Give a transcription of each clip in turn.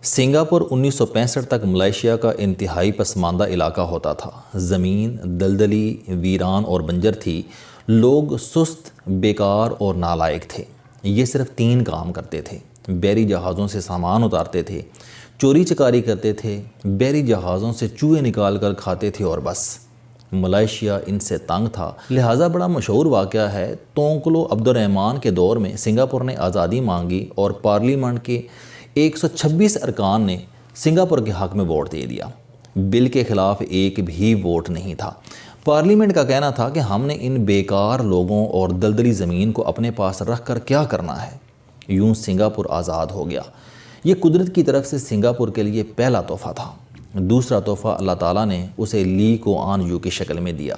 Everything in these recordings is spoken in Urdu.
سنگاپور 1965 تک ملائیشیا کا انتہائی پسماندہ علاقہ ہوتا تھا۔ زمین دلدلی، ویران اور بنجر تھی۔ لوگ سست، بیکار اور نالائق تھے۔ یہ صرف 3 کام کرتے تھے: بحری جہازوں سے سامان اتارتے تھے، چوری چکاری کرتے تھے، بحری جہازوں سے چوہے نکال کر کھاتے تھے اور بس۔ ملائیشیا ان سے تنگ تھا، لہٰذا بڑا مشہور واقعہ ہے، تونکلو عبد الرحمن کے دور میں سنگاپور نے آزادی مانگی اور پارلیمنٹ کے 126 ارکان نے سنگاپور کے حق میں ووٹ دے دیا۔ بل کے خلاف ایک بھی ووٹ نہیں تھا۔ پارلیمنٹ کا کہنا تھا کہ ہم نے ان بیکار لوگوں اور دلدلی زمین کو اپنے پاس رکھ کر کیا کرنا ہے۔ یوں سنگاپور آزاد ہو گیا۔ یہ قدرت کی طرف سے سنگاپور کے لیے پہلا تحفہ تھا۔ دوسرا تحفہ اللہ تعالیٰ نے اسے لی کوآن یو کی شکل میں دیا۔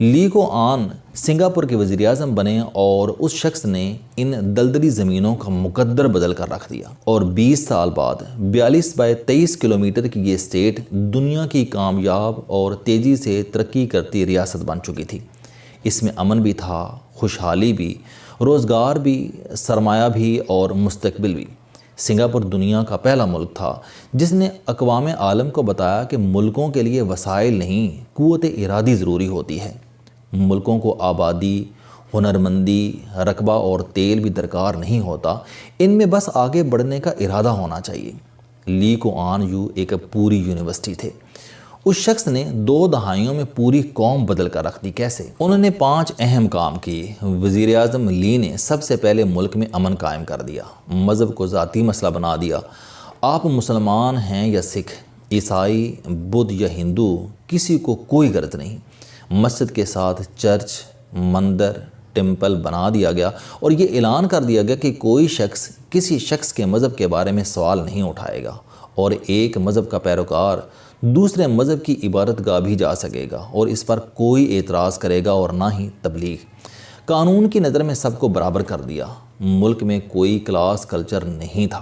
لی کوآن سنگاپور کے وزیر اعظم بنے اور اس شخص نے ان دلدلی زمینوں کا مقدر بدل کر رکھ دیا، اور 20 سال بعد 42/23 کلومیٹر کی یہ اسٹیٹ دنیا کی کامیاب اور تیزی سے ترقی کرتی ریاست بن چکی تھی۔ اس میں امن بھی تھا، خوشحالی بھی، روزگار بھی، سرمایہ بھی اور مستقبل بھی۔ سنگاپور دنیا کا پہلا ملک تھا جس نے اقوام عالم کو بتایا کہ ملکوں کے لیے وسائل نہیں، قوت ارادی ضروری ہوتی ہے۔ ملکوں کو آبادی، ہنرمندی، رقبہ اور تیل بھی درکار نہیں ہوتا، ان میں بس آگے بڑھنے کا ارادہ ہونا چاہیے۔ لی کوآن یو ایک پوری یونیورسٹی تھے۔ اس شخص نے 2 دہائیوں میں پوری قوم بدل کر رکھ دی۔ کیسے؟ انہوں نے 5 اہم کام کیے۔ وزیر اعظم لی نے سب سے پہلے ملک میں امن قائم کر دیا، مذہب کو ذاتی مسئلہ بنا دیا۔ آپ مسلمان ہیں یا سکھ، عیسائی، بدھ یا ہندو، کسی کو کوئی غرض نہیں۔ مسجد کے ساتھ چرچ، مندر، ٹیمپل بنا دیا گیا اور یہ اعلان کر دیا گیا کہ کوئی شخص کسی شخص کے مذہب کے بارے میں سوال نہیں اٹھائے گا، اور ایک مذہب کا پیروکار دوسرے مذہب کی عبادت گاہ بھی جا سکے گا اور اس پر کوئی اعتراض کرے گا، اور نہ ہی تبلیغ۔ قانون کی نظر میں سب کو برابر کر دیا۔ ملک میں کوئی کلاس کلچر نہیں تھا،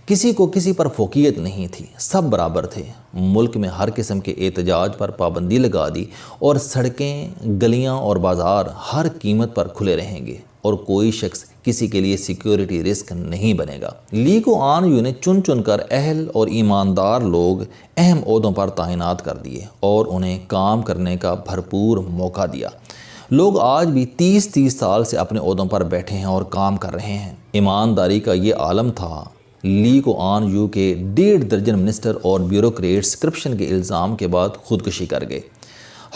کسی کو کسی پر فوقیت نہیں تھی، سب برابر تھے۔ ملک میں ہر قسم کے احتجاج پر پابندی لگا دی، اور سڑکیں، گلیاں اور بازار ہر قیمت پر کھلے رہیں گے، اور کوئی شخص کسی کے لیے سیکیورٹی رسک نہیں بنے گا۔ لی کوآن یو نے چن کر اہل اور ایماندار لوگ اہم عہدوں پر تعینات کر دیے اور انہیں کام کرنے کا بھرپور موقع دیا۔ لوگ آج بھی 30 سال سے اپنے عہدوں پر بیٹھے ہیں اور کام کر رہے ہیں۔ ایمانداری کا یہ عالم تھا۔ لی کوآن یو کے 1.5 درجن منسٹر اور بیوروکریٹس کرپشن کے الزام کے بعد خودکشی کر گئے۔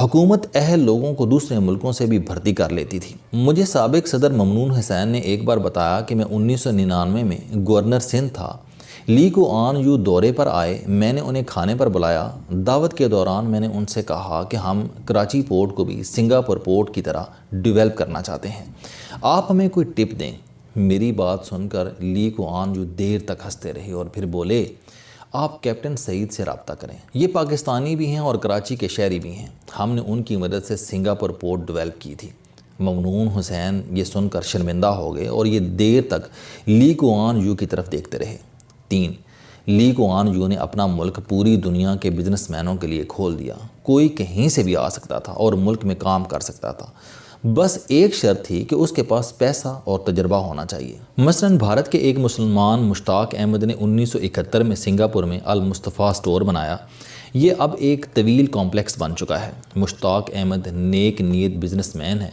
حکومت اہل لوگوں کو دوسرے ملکوں سے بھی بھرتی کر لیتی تھی۔ مجھے سابق صدر ممنون حسین نے ایک بار بتایا کہ میں 1999 میں گورنر سندھ تھا۔ لی کوآن یو دورے پر آئے، میں نے انہیں کھانے پر بلایا۔ دعوت کے دوران میں نے ان سے کہا کہ ہم کراچی پورٹ کو بھی سنگاپور پورٹ کی طرح ڈیولپ کرنا چاہتے ہیں، آپ ہمیں کوئی ٹپ دیں۔ میری بات سن کر لی کوآن یو دیر تک ہنستے رہے اور پھر بولے، آپ کیپٹن سعید سے رابطہ کریں، یہ پاکستانی بھی ہیں اور کراچی کے شہری بھی ہیں، ہم نے ان کی مدد سے سنگاپور پورٹ ڈیولپ کی تھی۔ ممنون حسین یہ سن کر شرمندہ ہو گئے اور یہ دیر تک لی کوآن یو کی طرف دیکھتے رہے۔ 3 لی کوآن یو نے اپنا ملک پوری دنیا کے بزنس مینوں کے لیے کھول دیا۔ کوئی کہیں سے بھی آ سکتا تھا اور ملک میں کام کر سکتا تھا، بس ایک شرط تھی کہ اس کے پاس پیسہ اور تجربہ ہونا چاہیے۔ مثلاً بھارت کے ایک مسلمان مشتاق احمد نے 1971 میں سنگاپور میں المصطفیٰ سٹور بنایا۔ یہ اب ایک طویل کمپلیکس بن چکا ہے۔ مشتاق احمد نیک نیت بزنس مین ہے،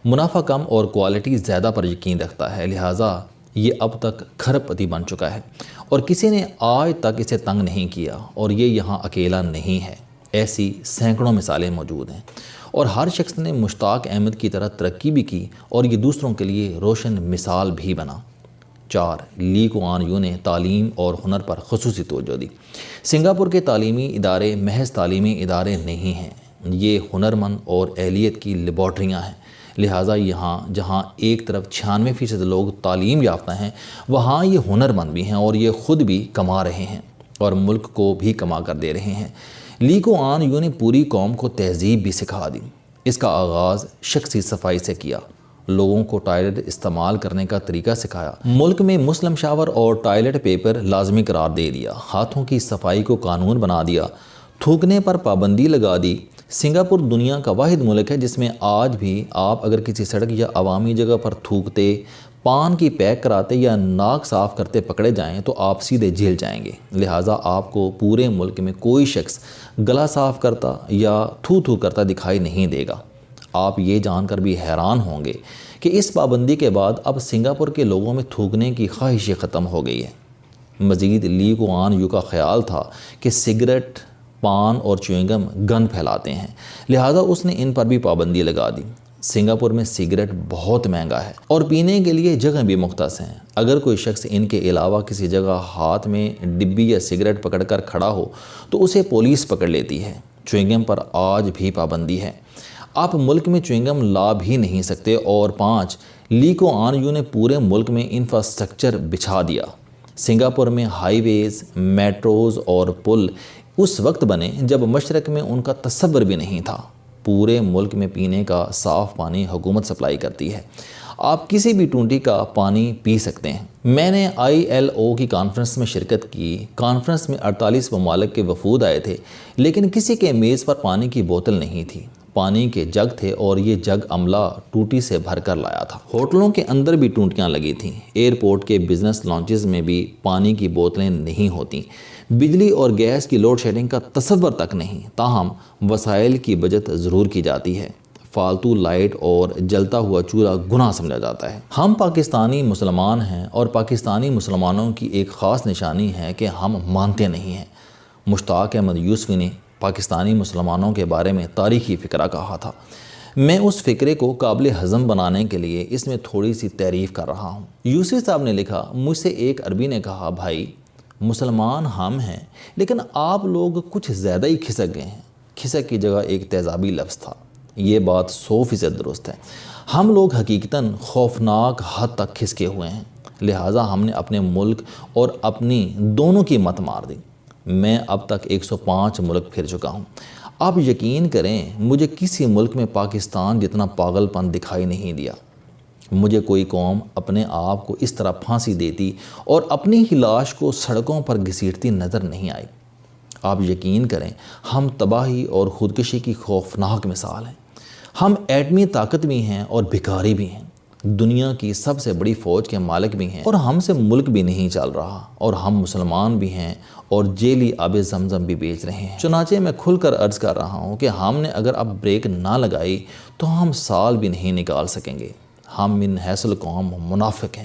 منافع کم اور کوالٹی زیادہ پر یقین رکھتا ہے، لہٰذا یہ اب تک کھرب پتی بن چکا ہے اور کسی نے آج تک اسے تنگ نہیں کیا، اور یہ یہاں اکیلا نہیں ہے، ایسی سینکڑوں مثالیں موجود ہیں، اور ہر شخص نے مشتاق احمد کی طرح ترقی بھی کی اور یہ دوسروں کے لیے روشن مثال بھی بنا۔ 4 لی کوآن یو نے تعلیم اور ہنر پر خصوصی توجہ دی۔ سنگاپور کے تعلیمی ادارے محض تعلیمی ادارے نہیں ہیں، یہ ہنرمند اور اہلیت کی لیبارٹریاں ہیں، لہٰذا یہاں جہاں ایک طرف 96% لوگ تعلیم یافتہ ہیں، وہاں یہ ہنرمند بھی ہیں اور یہ خود بھی کما رہے ہیں اور ملک کو بھی کما کر دے رہے ہیں۔ لی کوآن یو نے پوری قوم کو تہذیب بھی سکھا دی۔ اس کا آغاز شخصی صفائی سے کیا، لوگوں کو ٹوائلٹ استعمال کرنے کا طریقہ سکھایا، ملک میں مسلم شاور اور ٹوائلٹ پیپر لازمی قرار دے دیا، ہاتھوں کی صفائی کو قانون بنا دیا، تھوکنے پر پابندی لگا دی، سنگاپور دنیا کا واحد ملک ہے جس میں آج بھی آپ اگر کسی سڑک یا عوامی جگہ پر تھوکتے، پان کی پیک کراتے یا ناک صاف کرتے پکڑے جائیں تو آپ سیدھے جیل جائیں گے۔ لہٰذا آپ کو پورے ملک میں کوئی شخص گلا صاف کرتا یا تھو کرتا دکھائی نہیں دے گا۔ آپ یہ جان کر بھی حیران ہوں گے کہ اس پابندی کے بعد اب سنگاپور کے لوگوں میں تھوکنے کی خواہش ختم ہو گئی ہے۔ مزید لی کوان یو کا خیال تھا کہ سگریٹ، پان اور چوئنگم گند پھیلاتے ہیں، لہٰذا اس نے ان پر بھی پابندی لگا دی۔ سنگاپور میں سگریٹ بہت مہنگا ہے اور پینے کے لیے جگہ بھی مختص ہیں۔ اگر کوئی شخص ان کے علاوہ کسی جگہ ہاتھ میں ڈبی یا سگریٹ پکڑ کر کھڑا ہو تو اسے پولیس پکڑ لیتی ہے۔ چوئنگم پر آج بھی پابندی ہے، آپ ملک میں چوئنگم لا بھی نہیں سکتے۔ اور 5، لی کوان یو نے پورے ملک میں انفراسٹرکچر بچھا دیا۔ سنگاپور میں ہائی ویز، میٹروز اور پل اس وقت بنے جب مشرق میں ان کا تصور بھی نہیں تھا۔ پورے ملک میں پینے کا صاف پانی حکومت سپلائی کرتی ہے، آپ کسی بھی ٹونٹی کا پانی پی سکتے ہیں۔ میں نے ILO کی کانفرنس میں شرکت کی۔ کانفرنس میں 48 ممالک کے وفود آئے تھے، لیکن کسی کے میز پر پانی کی بوتل نہیں تھی۔ پانی کے جگ تھے اور یہ جگ عملہ ٹوٹی سے بھر کر لایا تھا۔ ہوٹلوں کے اندر بھی ٹونٹیاں لگی تھیں۔ ایئرپورٹ کے بزنس لانچز میں بھی پانی کی بوتلیں نہیں ہوتیں۔ بجلی اور گیس کی لوڈ شیڈنگ کا تصور تک نہیں، تاہم وسائل کی بچت ضرور کی جاتی ہے۔ فالتو لائٹ اور جلتا ہوا چولہا گناہ سمجھا جاتا ہے۔ ہم پاکستانی مسلمان ہیں اور پاکستانی مسلمانوں کی ایک خاص نشانی ہے کہ ہم مانتے نہیں ہیں۔ مشتاق احمد یوسفی نے پاکستانی مسلمانوں کے بارے میں تاریخی فقرہ کہا تھا۔ میں اس فقرے کو قابل ہضم بنانے کے لیے اس میں تھوڑی سی تعریف کر رہا ہوں۔ یوسفی صاحب نے لکھا، مجھ سے ایک عربی نے کہا، بھائی مسلمان ہم ہیں لیکن آپ لوگ کچھ زیادہ ہی کھسک گئے ہیں۔ کھسک کی جگہ ایک تیزابی لفظ تھا۔ یہ بات 100% درست ہے۔ ہم لوگ حقیقتاً خوفناک حد تک کھسکے ہوئے ہیں، لہٰذا ہم نے اپنے ملک اور اپنی دونوں کی مت مار دی۔ میں اب تک 105 ملک پھر چکا ہوں۔ آپ یقین کریں مجھے کسی ملک میں پاکستان جتنا پاگل پن دکھائی نہیں دیا۔ مجھے کوئی قوم اپنے آپ کو اس طرح پھانسی دیتی اور اپنی ہی لاش کو سڑکوں پر گھسیٹتی نظر نہیں آئی۔ آپ یقین کریں ہم تباہی اور خودکشی کی خوفناک مثال ہیں۔ ہم ایٹمی طاقت بھی ہیں اور بھکاری بھی ہیں، دنیا کی سب سے بڑی فوج کے مالک بھی ہیں اور ہم سے ملک بھی نہیں چل رہا، اور ہم مسلمان بھی ہیں اور جیلی آب زمزم بھی بیچ رہے ہیں۔ چنانچہ میں کھل کر عرض کر رہا ہوں کہ ہم نے اگر اب بریک نہ لگائی تو ہم سال بھی نہیں نکال سکیں گے۔ ہم من حیث القوم منافق ہیں،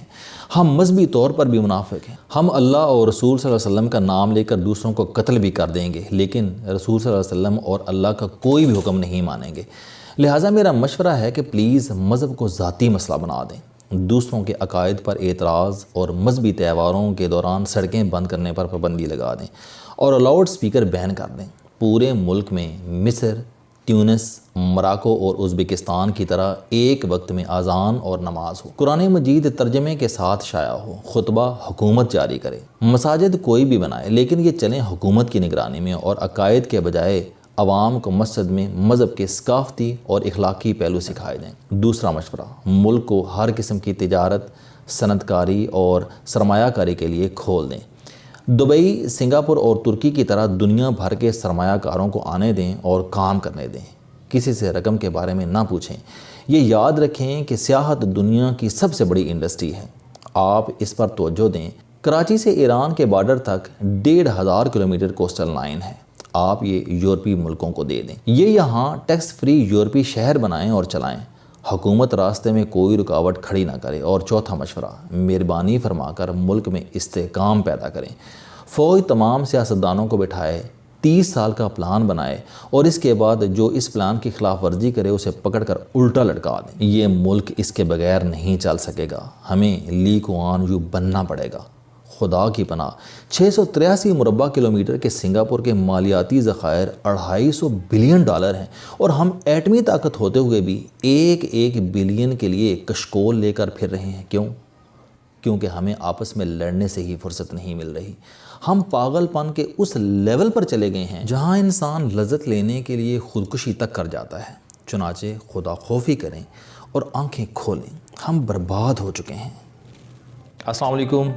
ہم مذہبی طور پر بھی منافق ہیں۔ ہم اللہ اور رسول صلی اللہ علیہ وسلم کا نام لے کر دوسروں کو قتل بھی کر دیں گے، لیکن رسول صلی اللہ علیہ وسلم اور اللہ کا کوئی بھی حکم نہیں مانیں گے۔ لہٰذا میرا مشورہ ہے کہ پلیز مذہب کو ذاتی مسئلہ بنا دیں۔ دوسروں کے عقائد پر اعتراض اور مذہبی تہواروں کے دوران سڑکیں بند کرنے پر پابندی لگا دیں اور لاؤڈ سپیکر بین کر دیں۔ پورے ملک میں مصر، تیونس، مراکو اور ازبکستان کی طرح ایک وقت میں اذان اور نماز ہو، قرآن مجید ترجمے کے ساتھ شائع ہو، خطبہ حکومت جاری کرے، مساجد کوئی بھی بنائے لیکن یہ چلیں حکومت کی نگرانی میں، اور عقائد کے بجائے عوام کو مسجد میں مذہب کے ثقافتی اور اخلاقی پہلو سکھائے دیں۔ دوسرا مشورہ، ملک کو ہر قسم کی تجارت، صنعت کاری اور سرمایہ کاری کے لیے کھول دیں۔ دبئی، سنگاپور اور ترکی کی طرح دنیا بھر کے سرمایہ کاروں کو آنے دیں اور کام کرنے دیں۔ کسی سے رقم کے بارے میں نہ پوچھیں۔ یہ یاد رکھیں کہ سیاحت دنیا کی سب سے بڑی انڈسٹری ہے، آپ اس پر توجہ دیں۔ کراچی سے ایران کے بارڈر تک 1500 کلومیٹر کوسٹل لائن ہے، آپ یہ یورپی ملکوں کو دے دیں۔ یہ یہاں ٹیکس فری یورپی شہر بنائیں اور چلائیں، حکومت راستے میں کوئی رکاوٹ کھڑی نہ کرے۔ اور چوتھا مشورہ، مہربانی فرما کر ملک میں استحکام پیدا کریں۔ فوج تمام سیاستدانوں کو بٹھائے، 30 سال کا پلان بنائے اور اس کے بعد جو اس پلان کی خلاف ورزی کرے اسے پکڑ کر الٹا لٹکا دیں۔ یہ ملک اس کے بغیر نہیں چل سکے گا، ہمیں لی کوان یو بننا پڑے گا۔ خدا کی پناہ 683 مربع کلومیٹر کے سنگاپور کے مالیاتی ذخائر $250 بلین ہیں، اور ہم ایٹمی طاقت ہوتے ہوئے بھی 1 بلین کے لیے کشکول لے کر پھر رہے ہیں۔ کیوں؟ کیونکہ ہمیں آپس میں لڑنے سے ہی فرصت نہیں مل رہی۔ ہم پاگل پن کے اس لیول پر چلے گئے ہیں جہاں انسان لذت لینے کے لیے خودکشی تک کر جاتا ہے۔ چنانچہ خدا خوفی کریں اور آنکھیں کھولیں، ہم برباد ہو چکے ہیں۔ السلام علیکم،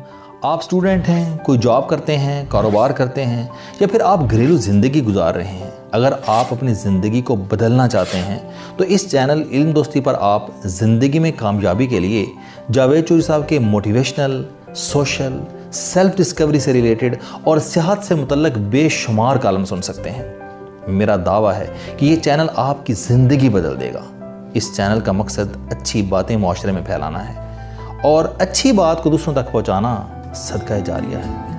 آپ اسٹوڈنٹ ہیں، کوئی جاب کرتے ہیں، کاروبار کرتے ہیں، یا پھر آپ گھریلو زندگی گزار رہے ہیں، اگر آپ اپنی زندگی کو بدلنا چاہتے ہیں تو اس چینل علم دوستی پر آپ زندگی میں کامیابی کے لیے جاوید چوہدری صاحب کے موٹیویشنل، سوشل، سیلف ڈسکوری سے ریلیٹڈ اور صحت سے متعلق بے شمار کالم سن سکتے ہیں۔ میرا دعویٰ ہے کہ یہ چینل آپ کی زندگی بدل دے گا۔ اس چینل کا مقصد اچھی باتیں معاشرے میں پھیلانا ہے اور اچھی بات کو دوسروں تک پہنچانا صدقہ جاریہ ہے۔